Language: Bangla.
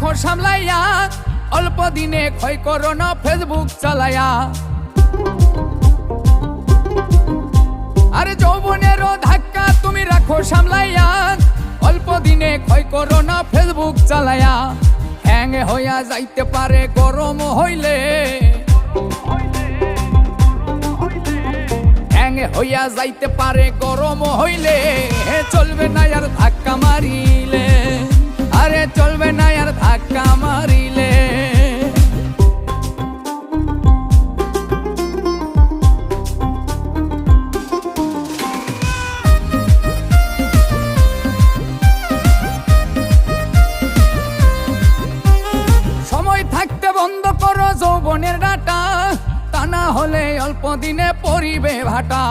রাখো সামলাইয়া, অল্প দিনে ক্ষয় করো না ফেসবুক চালাইয়া। আরে যৌবনেরও ধাক্কা তুমি রাখো সামলাইয়া, অল্প দিনে ক্ষয় করো না ফেসবুক চালাইয়া। হ্যাং হইয়া যাইতে পারে গরম হইলে, হ্যাং হইয়া যাইতে পারে গরম হইলে, চলবে না আর ধাক্কা মারিলে, আরে চলবে না আর ধাক্কা মারিলে। সময় থাকতে বন্ধ করো যৌবনের ডাটা, তা না হলে অল্প দিনে পড়িবে ভাটা।